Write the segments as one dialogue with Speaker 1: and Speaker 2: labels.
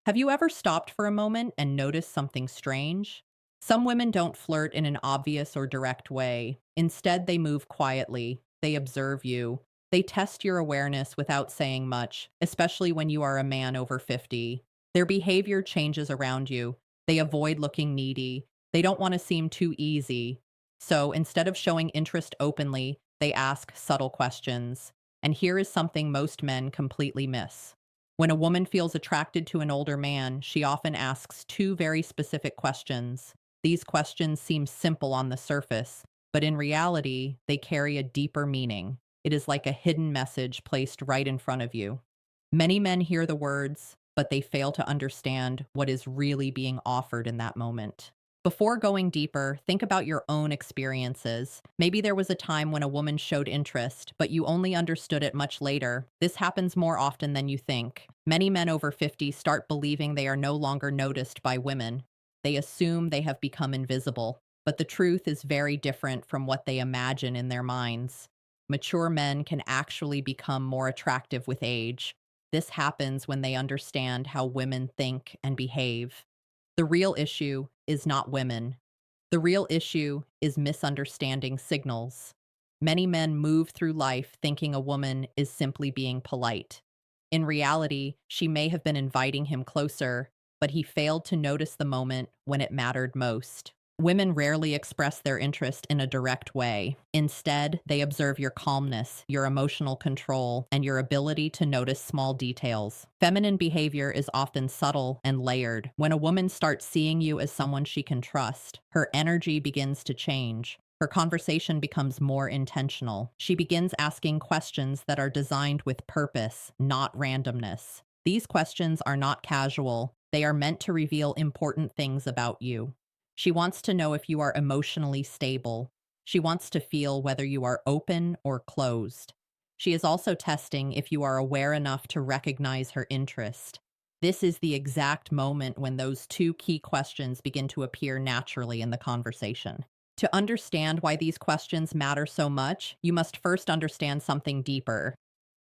Speaker 1: Have you ever stopped for a moment and noticed something strange? Some women don't flirt in an obvious or direct way. Instead, they move quietly. They observe you. They test your awareness without saying much, especially when you are a man over 50. Their behavior changes around you. They avoid looking needy. They don't want to seem too easy. So instead of showing interest openly, they ask subtle questions. And here is something most men completely miss. When a woman feels attracted to an older man, she often asks two very specific questions. These questions seem simple on the surface, but in reality, they carry a deeper meaning. It is like a hidden message placed right in front of you. Many men hear the words, but they fail to understand what is really being offered in that moment. Before going deeper, think about your own experiences. Maybe there was a time when a woman showed interest, but you only understood it much later. This happens more often than you think. Many men over 50 start believing they are no longer noticed by women. They assume they have become invisible, but the truth is very different from what they imagine in their minds. Mature men can actually become more attractive with age. This happens when they understand how women think and behave. The real issue is not women. The real issue is misunderstanding signals. Many men move through life thinking a woman is simply being polite. In reality, she may have been inviting him closer, but he failed to notice the moment when it mattered most. Women rarely express their interest in a direct way. Instead, they observe your calmness, your emotional control, and your ability to notice small details. Feminine behavior is often subtle and layered. When a woman starts seeing you as someone she can trust, her energy begins to change. Her conversation becomes more intentional. She begins asking questions that are designed with purpose, not randomness. These questions are not casual. They are meant to reveal important things about you. She wants to know if you are emotionally stable. She wants to feel whether you are open or closed. She is also testing if you are aware enough to recognize her interest. This is the exact moment when those two key questions begin to appear naturally in the conversation. To understand why these questions matter so much, you must first understand something deeper.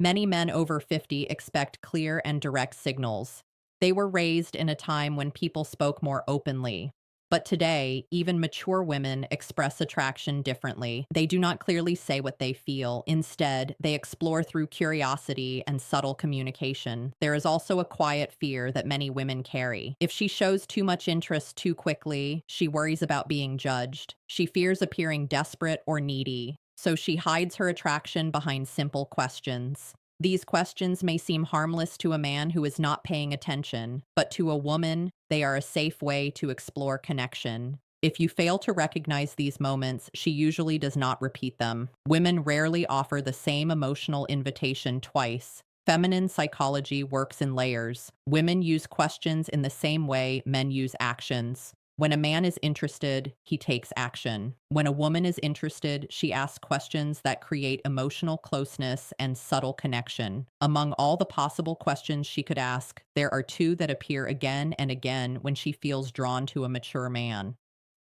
Speaker 1: Many men over 50 expect clear and direct signals. They were raised in a time when people spoke more openly. But today, even mature women express attraction differently. They do not clearly say what they feel. Instead, they explore through curiosity and subtle communication. There is also a quiet fear that many women carry. If she shows too much interest too quickly, she worries about being judged. She fears appearing desperate or needy, so she hides her attraction behind simple questions. These questions may seem harmless to a man who is not paying attention, but to a woman, they are a safe way to explore connection. If you fail to recognize these moments, she usually does not repeat them. Women rarely offer the same emotional invitation twice. Feminine psychology works in layers. Women use questions in the same way men use actions. When a man is interested, he takes action. When a woman is interested, she asks questions that create emotional closeness and subtle connection. Among all the possible questions she could ask, there are two that appear again and again when she feels drawn to a mature man.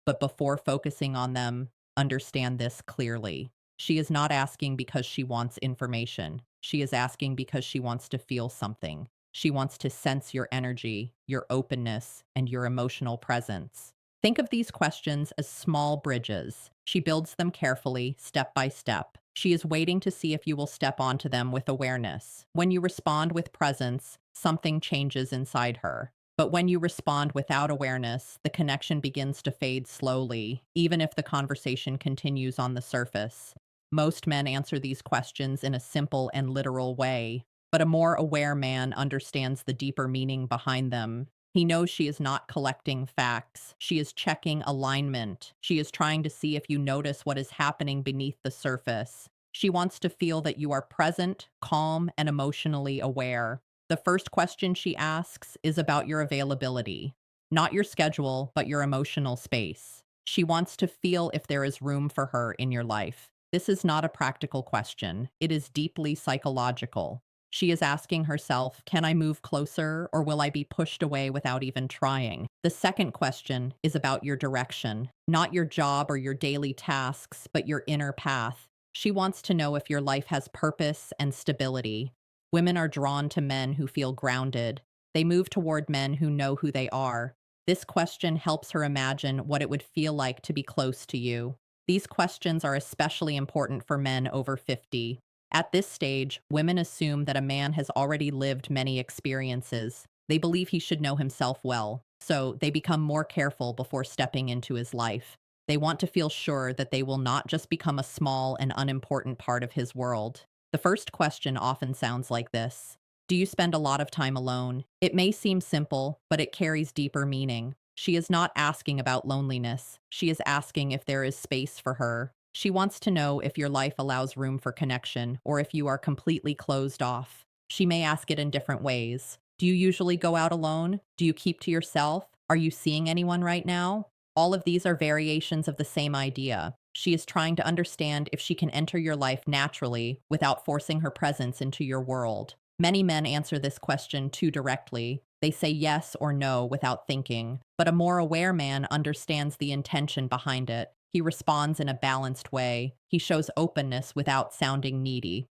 Speaker 1: But before focusing on them, understand this clearly. She is not asking because she wants information. She is asking because she wants to feel something. She wants to sense your energy, your openness, and your emotional presence. Think of these questions as small bridges. She builds them carefully, step by step. She is waiting to see if you will step onto them with awareness. When you respond with presence, something changes inside her. But when you respond without awareness, the connection begins to fade slowly, even if the conversation continues on the surface. Most men answer these questions in a simple and literal way, but a more aware man understands the deeper meaning behind them. He knows she is not collecting facts. She is checking alignment. She is trying to see if you notice what is happening beneath the surface. She wants to feel that you are present, calm, and emotionally aware. The first question she asks is about your availability, not your schedule, but your emotional space. She wants to feel if there is room for her in your life. This is not a practical question. It is deeply psychological. She is asking herself, can I move closer or will I be pushed away without even trying? The second question is about your direction, not your job or your daily tasks, but your inner path. She wants to know if your life has purpose and stability. Women are drawn to men who feel grounded. They move toward men who know who they are. This question helps her imagine what it would feel like to be close to you. These questions are especially important for men over 50. At this stage, women assume that a man has already lived many experiences. They believe he should know himself well, so they become more careful before stepping into his life. They want to feel sure that they will not just become a small and unimportant part of his world. The first question often sounds like this: do you spend a lot of time alone? It may seem simple, but it carries deeper meaning. She is not asking about loneliness. She is asking if there is space for her. She wants to know if your life allows room for connection or if you are completely closed off. She may ask it in different ways. Do you usually go out alone? Do you keep to yourself? Are you seeing anyone right now? All of these are variations of the same idea. She is trying to understand if she can enter your life naturally without forcing her presence into your world. Many men answer this question too directly. They say yes or no without thinking, but a more aware man understands the intention behind it. He responds in a balanced way. He shows openness without sounding needy.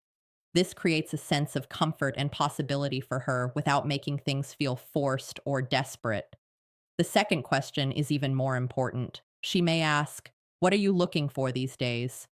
Speaker 1: This creates a sense of comfort and possibility for her without making things feel forced or desperate. The second question is even more important. She may ask, "What are you looking for these days?"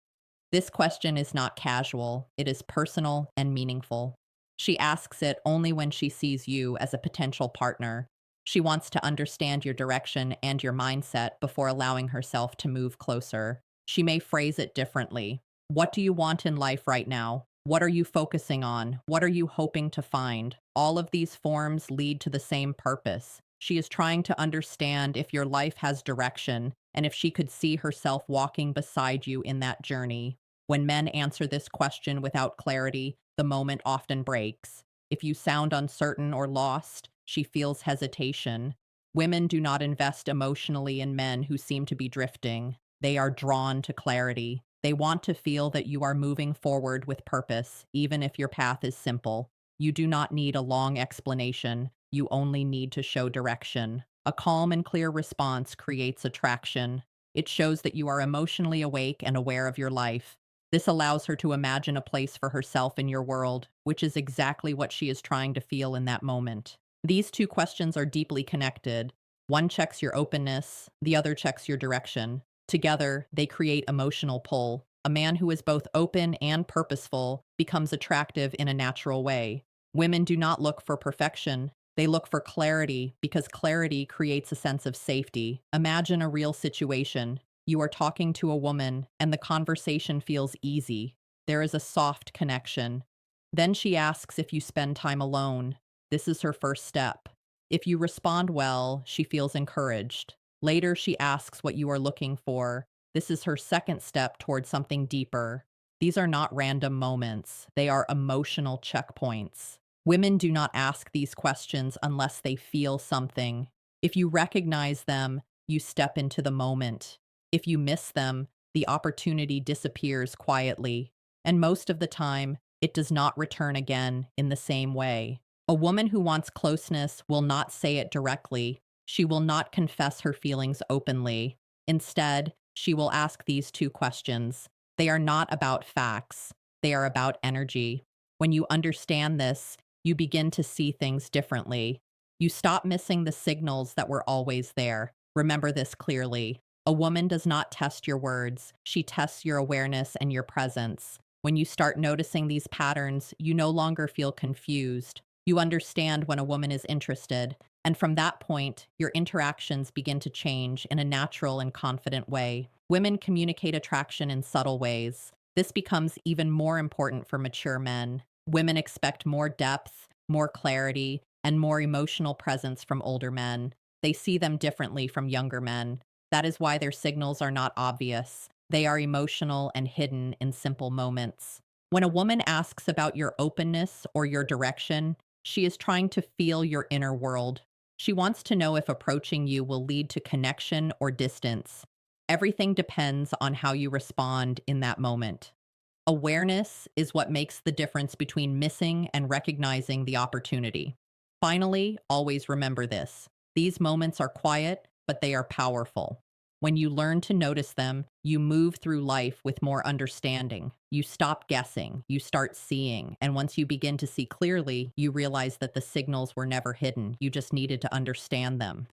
Speaker 1: This question is not casual, it is personal and meaningful. She asks it only when she sees you as a potential partner. She wants to understand your direction and your mindset before allowing herself to move closer. She may phrase it differently. What do you want in life right now? What are you focusing on? What are you hoping to find? All of these forms lead to the same purpose. She is trying to understand if your life has direction and if she could see herself walking beside you in that journey. When men answer this question without clarity, the moment often breaks. If you sound uncertain or lost, she feels hesitation. Women do not invest emotionally in men who seem to be drifting. They are drawn to clarity. They want to feel that you are moving forward with purpose, even if your path is simple. You do not need a long explanation. You only need to show direction. A calm and clear response creates attraction. It shows that you are emotionally awake and aware of your life. This allows her to imagine a place for herself in your world, which is exactly what she is trying to feel in that moment. These two questions are deeply connected. One checks your openness, the other checks your direction. Together, they create emotional pull. A man who is both open and purposeful becomes attractive in a natural way. Women do not look for perfection. They look for clarity because clarity creates a sense of safety. Imagine a real situation. You are talking to a woman, and the conversation feels easy. There is a soft connection. Then she asks if you spend time alone. This is her first step. If you respond well, she feels encouraged. Later, she asks what you are looking for. This is her second step toward something deeper. These are not random moments, they are emotional checkpoints. Women do not ask these questions unless they feel something. If you recognize them, you step into the moment. If you miss them, the opportunity disappears quietly, and most of the time, it does not return again in the same way. A woman who wants closeness will not say it directly. She will not confess her feelings openly. Instead, she will ask these two questions. They are not about facts, they are about energy. When you understand this, you begin to see things differently. You stop missing the signals that were always there. Remember this clearly. A woman does not test your words, she tests your awareness and your presence. When you start noticing these patterns, you no longer feel confused. You understand when a woman is interested, and from that point, your interactions begin to change in a natural and confident way. Women communicate attraction in subtle ways. This becomes even more important for mature men. Women expect more depth, more clarity, and more emotional presence from older men. They see them differently from younger men. That is why their signals are not obvious. They are emotional and hidden in simple moments. When a woman asks about your openness or your direction, she is trying to feel your inner world. She wants to know if approaching you will lead to connection or distance. Everything depends on how you respond in that moment. Awareness is what makes the difference between missing and recognizing the opportunity. Finally, always remember this. These moments are quiet, but they are powerful. When you learn to notice them, you move through life with more understanding. You stop guessing, you start seeing. And once you begin to see clearly, you realize that the signals were never hidden. You just needed to understand them.